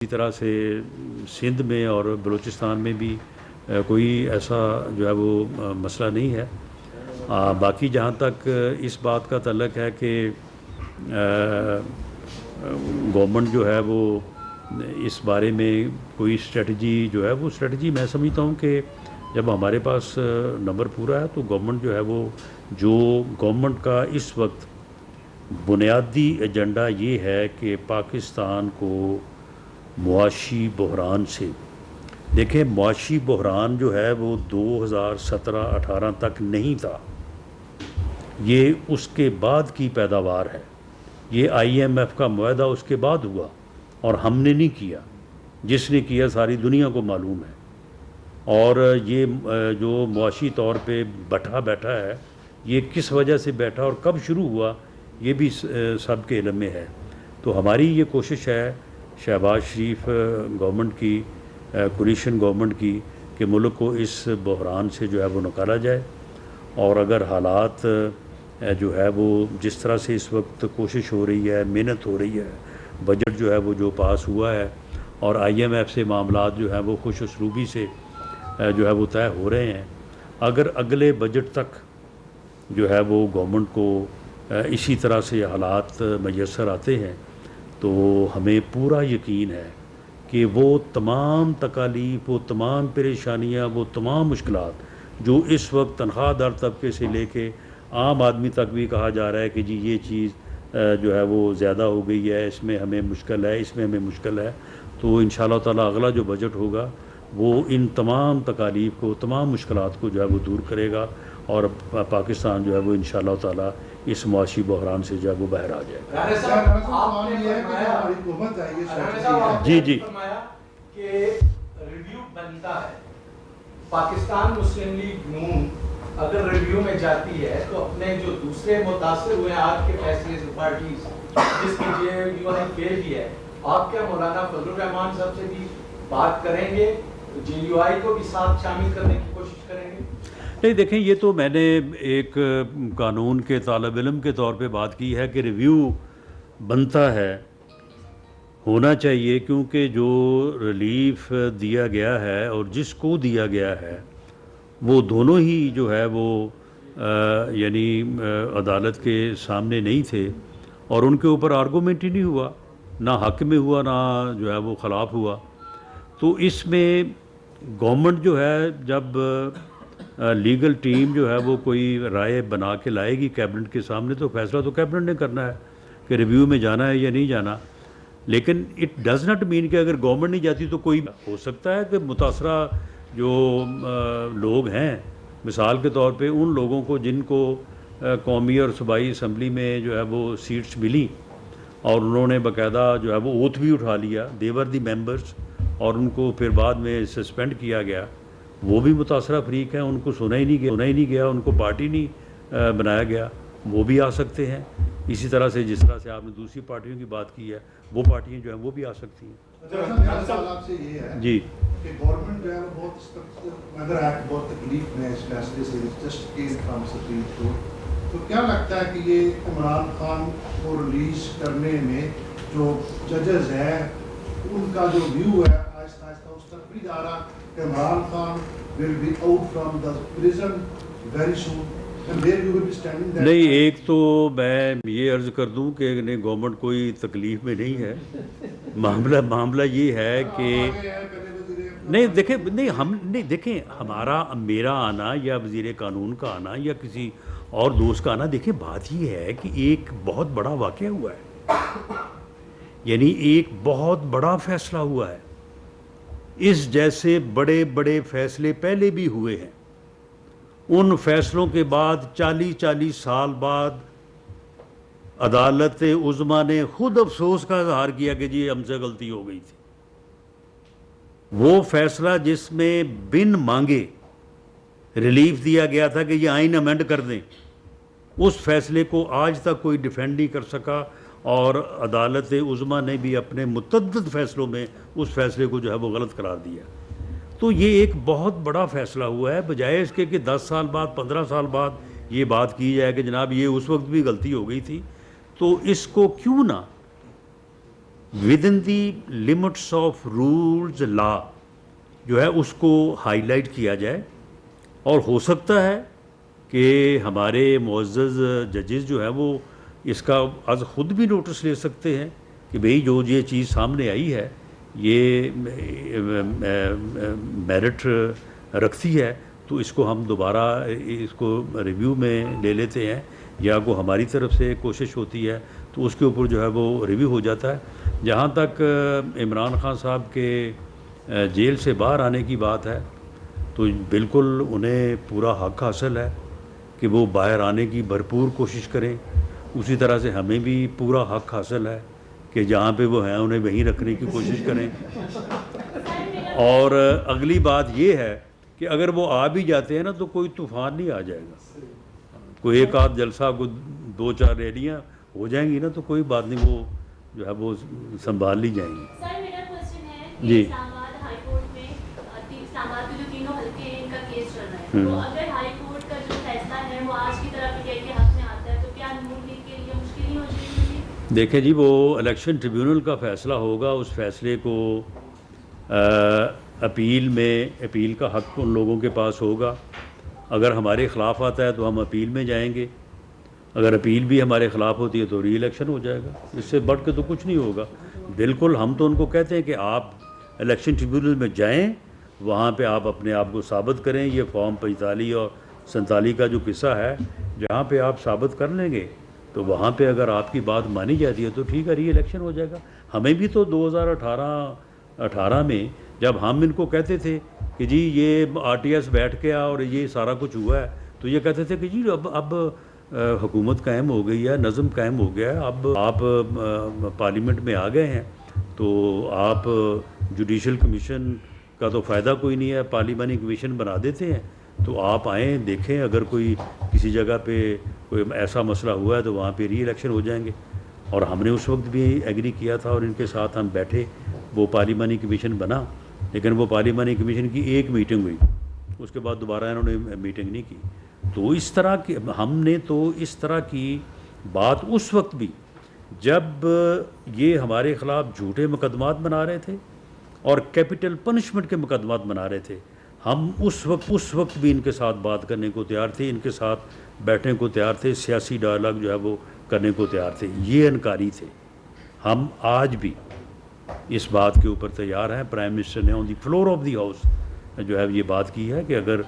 اسی طرح سے سندھ میں اور بلوچستان میں بھی کوئی ایسا جو ہے وہ مسئلہ نہیں ہے۔ باقی جہاں تک اس بات کا تعلق ہے کہ گورنمنٹ جو ہے وہ اس بارے میں کوئی اسٹریٹجی جو ہے وہ اسٹریٹجی میں سمجھتا ہوں کہ جب ہمارے پاس نمبر پورا ہے تو گورنمنٹ جو ہے وہ جو گورنمنٹ کا اس وقت بنیادی ایجنڈا یہ ہے کہ پاکستان کو معاشی بحران سے، دیکھیں معاشی بحران جو ہے وہ 2017-18 تک نہیں تھا، یہ اس کے بعد کی پیداوار ہے۔ یہ IMF کا معاہدہ اس کے بعد ہوا اور ہم نے نہیں کیا، جس نے کیا ساری دنیا کو معلوم ہے۔ اور یہ جو معاشی طور پہ بیٹھا ہے، یہ کس وجہ سے بیٹھا اور کب شروع ہوا یہ بھی سب کے علم میں ہے۔ تو ہماری یہ کوشش ہے شہباز شریف گورنمنٹ کی، کولیشن گورنمنٹ کی، کہ ملک کو اس بحران سے جو ہے وہ نکالا جائے۔ اور اگر حالات جو ہے وہ جس طرح سے اس وقت کوشش ہو رہی ہے، محنت ہو رہی ہے، بجٹ جو ہے وہ جو پاس ہوا ہے اور IMF سے معاملات جو ہیں وہ خوش اسلوبی سے جو ہے وہ طے ہو رہے ہیں، اگر اگلے بجٹ تک جو ہے وہ گورنمنٹ کو اسی طرح سے حالات میسر آتے ہیں تو ہمیں پورا یقین ہے کہ وہ تمام تکالیف، وہ تمام پریشانیاں، وہ تمام مشکلات جو اس وقت تنخواہ دار طبقے سے لے کے عام آدمی تک بھی کہا جا رہا ہے کہ جی یہ چیز جو ہے وہ زیادہ ہو گئی ہے، اس میں ہمیں مشکل ہے، اس میں ہمیں مشکل ہے، تو انشاءاللہ تعالی اگلا جو بجٹ ہوگا وہ ان تمام تکالیف کو، تمام مشکلات کو جو ہے وہ دور کرے گا اور پاکستان جو ہے وہ انشاءاللہ تعالی اس معاشی بحران سے جو ہے وہ باہر آ جائے گا۔ جی جی کہ ریویو بنتا ہے، پاکستان مسلم لیگ نون اگر ریویو میں جاتی ہے تو اپنے جو دوسرے متاثر ہوئے ہیں آج کے فیصلے سے پارٹیز جس کی JUI فیل کی ہے، آپ کیا مولانا فضل الرحمان صاحب سے بھی بات کریں گے، JUI کو بھی ساتھ شامل کرنے کی کوشش کریں گے؟ نہیں دیکھیں، یہ تو میں نے ایک قانون کے طالب علم کے طور پہ بات کی ہے کہ ریویو بنتا ہے، ہونا چاہیے، کیونکہ جو ریلیف دیا گیا ہے اور جس کو دیا گیا ہے وہ دونوں ہی جو ہے وہ یعنی عدالت کے سامنے نہیں تھے اور ان کے اوپر آرگومنٹ ہی نہیں ہوا، نہ حق میں ہوا نہ جو ہے وہ خلاف ہوا۔ تو اس میں گورنمنٹ جو ہے جب لیگل ٹیم جو ہے وہ کوئی رائے بنا کے لائے گی کیبنٹ کے سامنے تو فیصلہ تو کیبنٹ نے کرنا ہے کہ ریویو میں جانا ہے یا نہیں جانا۔ لیکن اٹ ڈز ناٹ مین کہ اگر گورنمنٹ نہیں جاتی تو کوئی ہو سکتا ہے کہ متاثرہ جو لوگ ہیں، مثال کے طور پہ ان لوگوں کو جن کو قومی اور صوبائی اسمبلی میں جو ہے وہ سیٹس ملی اور انہوں نے باقاعدہ جو ہے وہ اوتھ بھی اٹھا لیا، دیور دی ممبرس، اور ان کو پھر بعد میں سسپینڈ کیا گیا، وہ بھی متاثرہ فریق ہیں، ان کو سنا ہی نہیں گیا، ان کو پارٹی نہیں بنایا گیا، وہ بھی آ سکتے ہیں۔ اسی طرح سے جس طرح سے آپ نے دوسری پارٹیوں کی بات کی ہے، وہ پارٹیاں جو ہیں وہ بھی آ سکتی ہیں۔ آپ سے یہ ہے جی کہ گورنمنٹ جو ہے وہ بہت تکلیف میں اس فیصلے سے just case from supreme court, تو کیا لگتا ہے کہ یہ عمران خان کو ریلیز کرنے میں جو ججز ہیں ان کا جو ویو ہے آہستہ آہستہ اس تک بھی جا رہا کہ Imran Khan will be out from the prison very soon and where you will be standing there؟ نہیں، ایک تو میں یہ عرض کر دوں کہ گورنمنٹ کوئی تکلیف میں نہیں ہے، معاملہ یہ ہے کہ نہیں دیکھیں، دیکھیں ہمارا میرا آنا یا وزیر قانون کا آنا یا کسی اور دوست کا آنا، دیکھیں بات یہ ہے کہ ایک بہت بڑا واقعہ ہوا ہے، یعنی ایک بہت بڑا فیصلہ ہوا ہے۔ اس جیسے بڑے بڑے فیصلے پہلے بھی ہوئے ہیں، ان فیصلوں کے بعد 40 سال بعد عدالت عظمیٰ نے خود افسوس کا اظہار کیا کہ جی ہم سے غلطی ہو گئی تھی۔ وہ فیصلہ جس میں بن مانگے ریلیف دیا گیا تھا کہ یہ آئین امینڈ کر دیں، اس فیصلے کو آج تک کوئی ڈیفینڈ نہیں کر سکا اور عدالت عظمیٰ نے بھی اپنے متعدد فیصلوں میں اس فیصلے کو جو ہے وہ غلط قرار دیا۔ تو یہ ایک بہت بڑا فیصلہ ہوا ہے، بجائے اس کے کہ 10 سال بعد 15 سال بعد یہ بات کی جائے کہ جناب یہ اس وقت بھی غلطی ہو گئی تھی، تو اس کو کیوں نہ within the limits of rules law جو ہے اس کو ہائی لائٹ کیا جائے، اور ہو سکتا ہے کہ ہمارے معزز ججز جو ہے وہ اس کا از خود بھی نوٹس لے سکتے ہیں کہ بھئی جو یہ چیز سامنے آئی ہے یہ میرٹ رکھتی ہے، تو اس کو ہم دوبارہ اس کو ریویو میں لے لیتے ہیں، یا کو ہماری طرف سے کوشش ہوتی ہے تو اس کے اوپر جو ہے وہ ریویو ہو جاتا ہے۔ جہاں تک عمران خان صاحب کے جیل سے باہر آنے کی بات ہے تو بالکل انہیں پورا حق حاصل ہے کہ وہ باہر آنے کی بھرپور کوشش کریں، اسی طرح سے ہمیں بھی پورا حق حاصل ہے کہ جہاں پہ وہ ہیں انہیں وہیں رکھنے کی کوشش کریں۔ اور اگلی بات یہ ہے کہ اگر وہ آ بھی جاتے ہیں نا تو کوئی طوفان نہیں آ جائے گا، کوئی ایک آدھ جلسہ کو 2-4 ریلیاں ہو جائیں گی نا تو کوئی بات نہیں، وہ جو ہے وہ سنبھال لی جائیں گی۔ سر میرا کوشچن ہے کہ جی اسلام آباد ہائی کورٹ میں اسلام آباد کے جو تینوں حلقے ہیں ان کا کیس چل رہا ہے، تو اگر ہائی کورٹ کا جو فیصلہ ہے وہ آج کی طرف کے حق میں آتا ہے تو کیا نون لیگ کے لیے مشکل نہیں ہو جائے گی؟ دیکھیں جی، وہ الیکشن ٹریبیونل کا فیصلہ ہوگا، اس فیصلے کو اپیل کا حق ان لوگوں کے پاس ہوگا۔ اگر ہمارے خلاف آتا ہے تو ہم اپیل میں جائیں گے، اگر اپیل بھی ہمارے خلاف ہوتی ہے تو ری الیکشن ہو جائے گا، اس سے بڑھ کے تو کچھ نہیں ہوگا۔ بالکل ہم تو ان کو کہتے ہیں کہ آپ الیکشن ٹریبیونل میں جائیں، وہاں پہ آپ اپنے آپ کو ثابت کریں۔ یہ فارم 45 اور 47 کا جو قصہ ہے، جہاں پہ آپ ثابت کر لیں گے تو وہاں پہ اگر آپ کی بات مانی جاتی ہے تو ٹھیک ہے، ری الیکشن ہو جائے گا۔ ہمیں بھی تو 2018 میں جب ہم ان کو کہتے تھے کہ جی یہ RTS بیٹھ گیا اور یہ سارا کچھ ہوا ہے، تو یہ کہتے تھے کہ جی اب حکومت قائم ہو گئی ہے، نظم قائم ہو گیا ہے، اب آپ پارلیمنٹ میں آ گئے ہیں تو آپ جوڈیشل کمیشن کا تو فائدہ کوئی نہیں ہے، پارلیمانی کمیشن بنا دیتے ہیں، تو آپ آئیں دیکھیں، اگر کوئی کسی جگہ پہ کوئی ایسا مسئلہ ہوا ہے تو وہاں پہ ری الیکشن ہو جائیں گے۔ اور ہم نے اس وقت بھی ایگری کیا تھا اور ان کے ساتھ ہم بیٹھے، وہ پارلیمانی کمیشن بنا، لیکن وہ پارلیمانی کمیشن کی ایک میٹنگ ہوئی، اس کے بعد دوبارہ انہوں نے میٹنگ نہیں کی۔ تو اس طرح کی ہم نے تو اس طرح کی بات اس وقت بھی جب یہ ہمارے خلاف جھوٹے مقدمات بنا رہے تھے اور کیپٹل پنشمنٹ کے مقدمات بنا رہے تھے، ہم اس وقت بھی ان کے ساتھ بات کرنے کو تیار تھے، ان کے ساتھ بیٹھنے کو تیار تھے، سیاسی ڈائلاگ جو ہے وہ کرنے کو تیار تھے، یہ انکاری تھے۔ ہم آج بھی اس بات کے اوپر تیار ہیں۔ پرائم منسٹر نے آن دی فلور آف دی ہاؤس جو ہے یہ بات کی ہے کہ اگر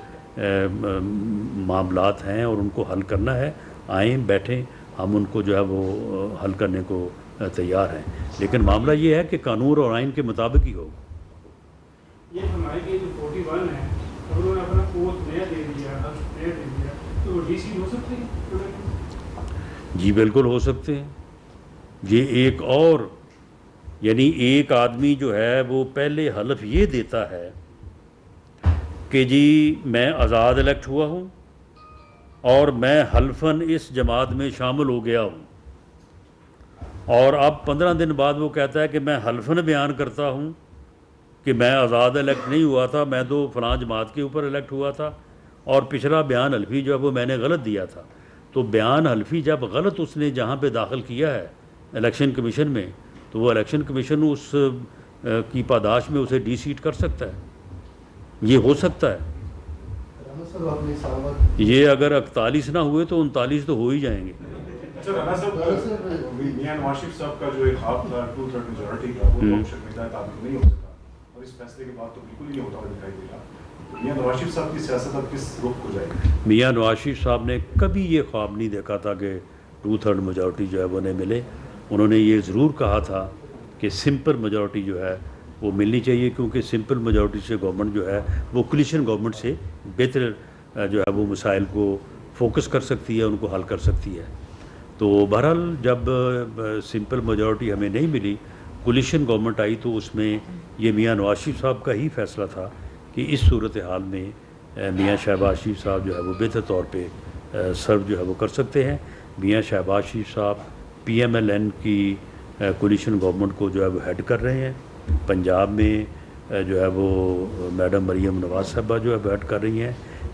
معاملات ہیں اور ان کو حل کرنا ہے، آئیں بیٹھیں، ہم ان کو جو ہے وہ حل کرنے کو تیار ہیں، لیکن معاملہ یہ ہے کہ قانون اور آئین کے مطابق ہی ہوگا۔ یہ ہمارے کے جو 41 ہے، انہوں نے اپنا کوٹ نیا دے دیا، نیا دے دیا، تو وہ ڈی سی ہو سکتے ہیں؟ جی بالکل ہو سکتے ہیں۔ یہ ایک اور یعنی ایک آدمی جو ہے وہ پہلے حلف یہ دیتا ہے کہ جی میں آزاد الیکٹ ہوا ہوں اور میں حلفاً اس جماعت میں شامل ہو گیا ہوں، اور اب 15 دن بعد وہ کہتا ہے کہ میں حلفاً بیان کرتا ہوں کہ میں آزاد الیکٹ نہیں ہوا تھا، میں تو فلاں جماعت کے اوپر الیکٹ ہوا تھا، اور پچھلا بیان حلفی جو ہے وہ میں نے غلط دیا تھا۔ تو بیان حلفی جب غلط اس نے جہاں پہ داخل کیا ہے الیکشن کمیشن میں، تو وہ الیکشن کمیشن اس کی پاداش میں اسے ڈی سیٹ کر سکتا ہے، یہ ہو سکتا ہے۔ یہ اگر 41 نہ ہوئے تو 39 تو ہو ہی جائیں گے۔ اچھا رانا صاحب، میاں نواز شریف صاحب کا جو ایک خواب تھا 2/3 میجورٹی کا، وہ تو شکل تعبیر نہیں ہو سکا، اور اس فیصلے کے بعد تو بالکل ہی نہیں ہوتا ہوا دکھائی دے رہا۔ میاں نواز شریف صاحب کی سیاست اب کس رخ کو جائے گی؟ میاں نواز شریف صاحب نے کبھی یہ خواب نہیں دیکھا تھا کہ 2/3 میجورٹی جو ہے وہ انہیں ملے۔ انہوں نے یہ ضرور کہا تھا کہ سمپل میجورٹی جو ہے وہ ملنی چاہیے، کیونکہ سمپل میجورٹی سے گورنمنٹ جو ہے وہ کولیشن گورنمنٹ سے بہتر جو ہے وہ مسائل کو فوکس کر سکتی ہے، ان کو حل کر سکتی ہے۔ تو بہرحال جب سمپل میجورٹی ہمیں نہیں ملی، کولیشن گورنمنٹ آئی، تو اس میں یہ میاں نواز شریف صاحب کا ہی فیصلہ تھا کہ اس صورتحال میں میاں شہباز شریف صاحب جو ہے وہ بہتر طور پہ سرو جو ہے وہ کر سکتے ہیں۔ میاں شہباز شریف صاحب PMLN کی کولیشن گورنمنٹ کو جو ہے وہ ہیڈ کر رہے ہیں، پنجاب میں جو ہے وہ میڈم مریم نواز صاحبہ جو ہے ہیڈ کر رہی ہیں۔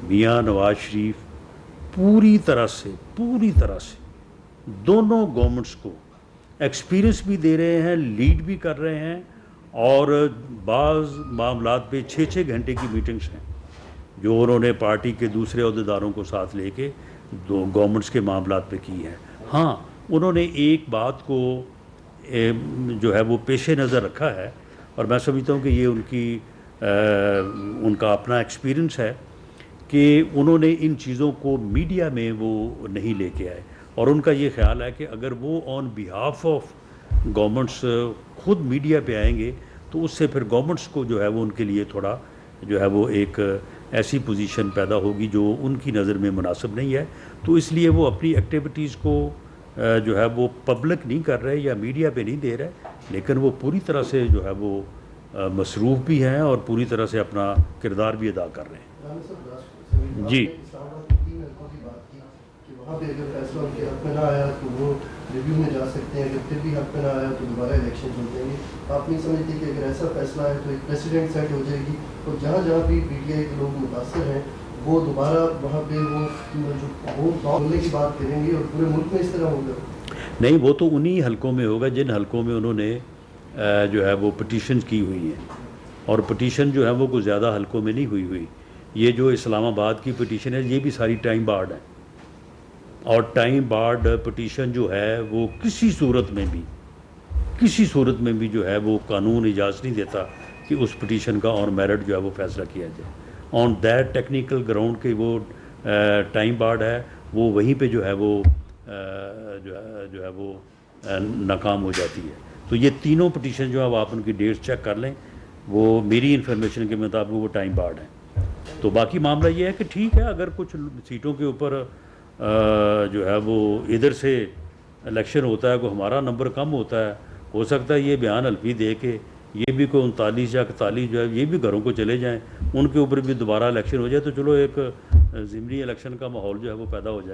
میاں نواز شریف پوری طرح سے دونوں گورنمنٹس کو ایکسپیرینس بھی دے رہے ہیں، لیڈ بھی کر رہے ہیں، اور بعض معاملات پہ 6 گھنٹے کی میٹنگس ہیں جو انہوں نے پارٹی کے دوسرے عہدیداروں کو ساتھ لے کے گورنمنٹس کے معاملات پہ کی ہیں۔ ہاں، انہوں نے ایک بات کو جو ہے وہ پیش نظر رکھا ہے، اور میں سمجھتا ہوں کہ یہ ان کا اپنا ایکسپیرینس ہے کہ انہوں نے ان چیزوں کو میڈیا میں وہ نہیں لے کے آئے، اور ان کا یہ خیال ہے کہ اگر وہ آن بیہاف آف گورنمنٹس خود میڈیا پہ آئیں گے تو اس سے پھر گورنمنٹس کو جو ہے وہ ان کے لیے تھوڑا جو ہے وہ ایک ایسی پوزیشن پیدا ہوگی جو ان کی نظر میں مناسب نہیں ہے، تو اس لیے وہ اپنی ایکٹیویٹیز کو جو ہے وہ پبلک نہیں کر رہے یا میڈیا پہ نہیں دے رہے، لیکن وہ پوری طرح سے جو ہے وہ مصروف بھی ہیں اور پوری طرح سے اپنا کردار بھی ادا کر رہے ہیں۔ جی وہاں پہ اگر فیصلہ ان کے حق میں نہ آیا تو وہ ریویو میں جا سکتے ہیں، اگر پھر بھی حق میں نہ آیا تو دوبارہ الیکشن ہو جائیں گے۔ آپ نہیں سمجھتے کہ اگر ایسا فیصلہ ہے تو ایک پریسیڈنٹ سیٹ ہو جائے گی اور جہاں جہاں بھی پی ٹی آئی کے لوگ متاثر ہیں وہ دوبارہ وہاں پہ وہ بولنے کی بات کریں گے، اور پورے ملک میں اس طرح ہوگا؟ نہیں، وہ تو انہی حلقوں میں ہوگا جن حلقوں میں انہوں نے جو ہے وہ پٹیشن کی ہوئی ہیں، اور پٹیشن جو ہے وہ کوئی زیادہ حلقوں میں نہیں ہوئی۔ یہ جو اسلام آباد کی پٹیشن ہے یہ بھی ساری ٹائم بارڈ ہے، اور ٹائم بارڈ پٹیشن جو ہے وہ کسی صورت میں بھی جو ہے وہ قانون اجازت نہیں دیتا کہ اس پٹیشن کا آن میرٹ جو ہے وہ فیصلہ کیا جائے۔ آن دیٹ ٹیکنیکل گراؤنڈ کے وہ ٹائم بارڈ ہے، وہ وہیں پہ جو ہے وہ ناکام ہو جاتی ہے۔ تو یہ تینوں پٹیشن جو ہے وہ آپ ان کی ڈیٹس چیک کر لیں، وہ میری انفارمیشن کے مطابق وہ ٹائم بارڈ ہیں۔ تو باقی معاملہ یہ ہے کہ ٹھیک ہے، اگر کچھ سیٹوں کے اوپر جو ہے وہ ادھر سے الیکشن ہوتا ہے، کوئی ہمارا نمبر کم ہوتا ہے، ہو سکتا ہے یہ بیان حلفی دے کے یہ بھی کوئی 39 یا 41 جو ہے یہ بھی گھروں کو چلے جائیں، ان کے اوپر بھی دوبارہ الیکشن ہو جائے، تو چلو ایک ضمنی الیکشن کا ماحول جو ہے وہ پیدا ہو جائے۔